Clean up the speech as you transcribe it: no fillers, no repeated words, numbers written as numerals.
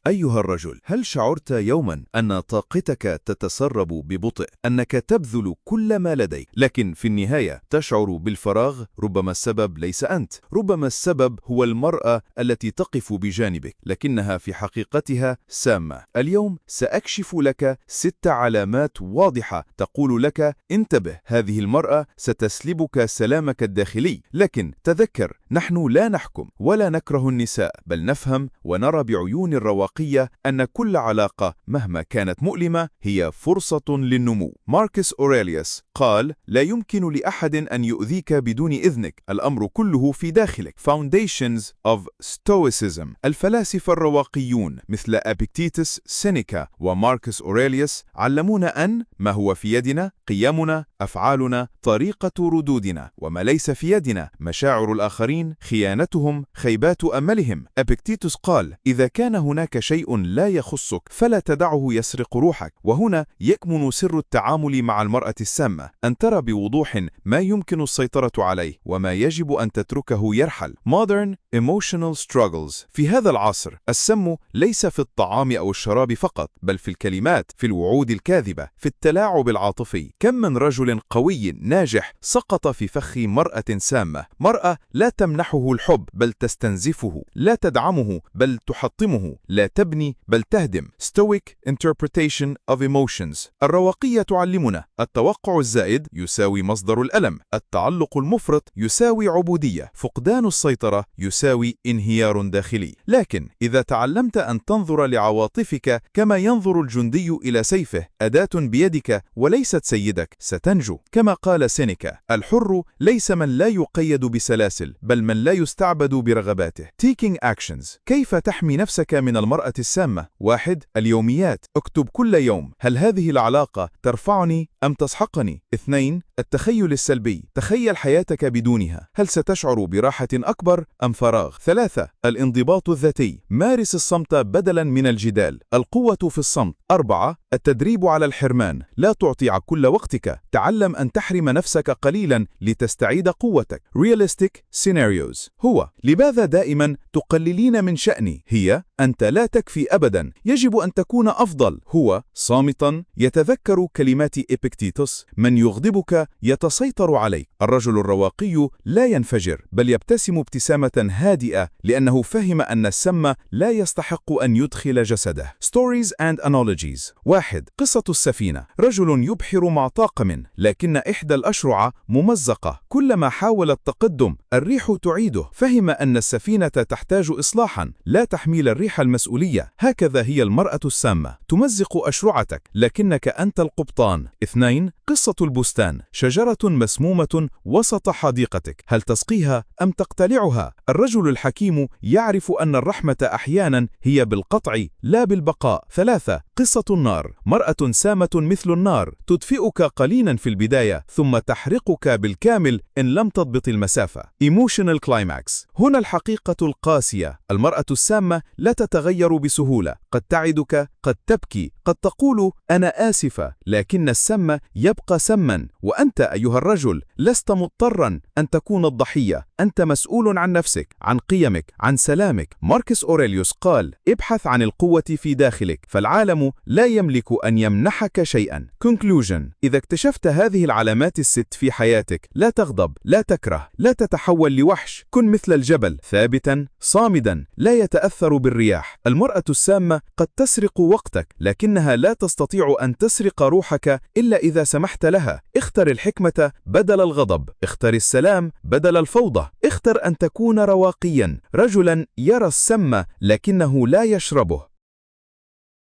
أيها الرجل، هل شعرت يوما أن طاقتك تتسرب ببطء، أنك تبذل كل ما لديك، لكن في النهاية تشعر بالفراغ؟ ربما السبب ليس أنت، ربما السبب هو المرأة التي تقف بجانبك، لكنها في حقيقتها سامة. اليوم سأكشف لك 6 علامات واضحة تقول لك انتبه، هذه المرأة ستسلبك سلامك الداخلي. لكن تذكر، نحن لا نحكم ولا نكره النساء، بل نفهم ونرى بعيون الرواقية أن كل علاقة مهما كانت مؤلمة هي فرصة للنمو. ماركوس أوريليوس قال: لا يمكن لأحد أن يؤذيك بدون إذنك، الأمر كله في داخلك. Foundations of Stoicism. الفلاسفة الرواقيون مثل أبيكتيتس، سينيكا وماركوس أوريليوس علمونا أن ما هو في يدنا قيمنا، أفعالنا، طريقة ردودنا، وما ليس في يدنا مشاعر الآخرين، خيانتهم، خيبات أملهم. أبيكتيتس قال: إذا كان هناك شيء لا يخصك فلا تدعه يسرق روحك. وهنا يكمن سر التعامل مع المرأة السامة، أن ترى بوضوح ما يمكن السيطرة عليه وما يجب أن تتركه يرحل. Modern Emotional Struggles. في هذا العصر السم ليس في الطعام أو الشراب فقط، بل في الكلمات، في الوعود الكاذبة، في التلاعب العاطفي. كم من رجل قوي ناجح سقط في فخ مرأة سامة، مرأة لا تمنحه الحب بل تستنزفه، لا تدعمه بل تحطمه، لا تبني بل تهدم. Stoic Interpretation of Emotions. الرواقية تعلمنا التوقع الزائد يساوي مصدر الألم، التعلق المفرط يساوي عبودية، فقدان السيطرة يساوي انهيار داخلي. لكن إذا تعلمت أن تنظر لعواطفك كما ينظر الجندي إلى سيفه، أداة بيدك وليست سيدك، ستنجو. كما قال سينيكا: الحر ليس من لا يقيد بسلاسل، بل من لا يستعبد برغباته. Taking Actions. كيف تحمي نفسك من المرأة السامة؟ 1. اليوميات. اكتب كل يوم: هل هذه العلاقة ترفعني أم تسحقني؟ 2. التخيل السلبي. تخيل حياتك بدونها، هل ستشعر براحة أكبر أم فراغ؟ 3. الانضباط الذاتي. مارس الصمت بدلا من الجدال، القوة في الصمت. 4. التدريب على الحرمان. لا تعطي كل وقتك، تعلم أن تحرم نفسك قليلا لتستعيد قوتك. Realistic Scenarios. هو: لماذا دائما تقللين من شأني؟ هي: أنت لا تكفي أبدا، يجب أن تكون أفضل. هو: صامتا يتذكر كلمات إبيكتيتوس: من يغضبك يتسيطر عليك. الرجل الرواقي لا ينفجر، بل يبتسم ابتسامة هادئة، لأنه فهم أن السم لا يستحق أن يدخل جسده. Stories and Analogies. 1. قصة السفينة. رجل يبحر مع طاقم، لكن إحدى الأشرعة ممزقة، كلما حاول التقدم الريح تعيده. فهم أن السفينة تحتاج إصلاحا، لا تحميل الريح المسؤولية. هكذا هي المرأة السامة، تمزق أشرعتك لكنك أنت القبطان. 2. قصة البستان. شجرة مسمومة وسط حديقتك، هل تسقيها أم تقتلعها؟ الرجل الحكيم يعرف أن الرحمة أحيانا هي بالقطع لا بالبقاء. 3. قصة النار. مرأة سامة مثل النار، تدفئك قليلا في البداية ثم تحرقك بالكامل إن لم تضبط المسافة. Emotional Climax. هنا الحقيقة القاسية، المرأة السامة لا تتغير بسهولة، قد تعدك، قد تبكي، قد تقول أنا آسفة، لكن السم يبقى سما. وأنت أيها الرجل لست مضطرا أن تكون الضحية، أنت مسؤول عن نفسك، عن قيمك، عن سلامك. ماركوس أوريليوس قال: ابحث عن القوة في داخلك، فالعالم لا يملك أن يمنحك شيئا. Conclusion. إذا اكتشفت هذه العلامات ال6 في حياتك، لا تغضب، لا تكره، لا تتحول لوحش، كن مثل الجبل، ثابتا، صامدا، لا يتأثر بالرياح. المرأة السامة قد تسرق وقتك، لكنها لا تستطيع أن تسرق روحك إلا إذا سمحت لها. اختر الحكمة بدل الغضب، اختر السلام بدل الفوضى، اختر أن تكون رواقيا، رجلا يرى السم لكنه لا يشربه.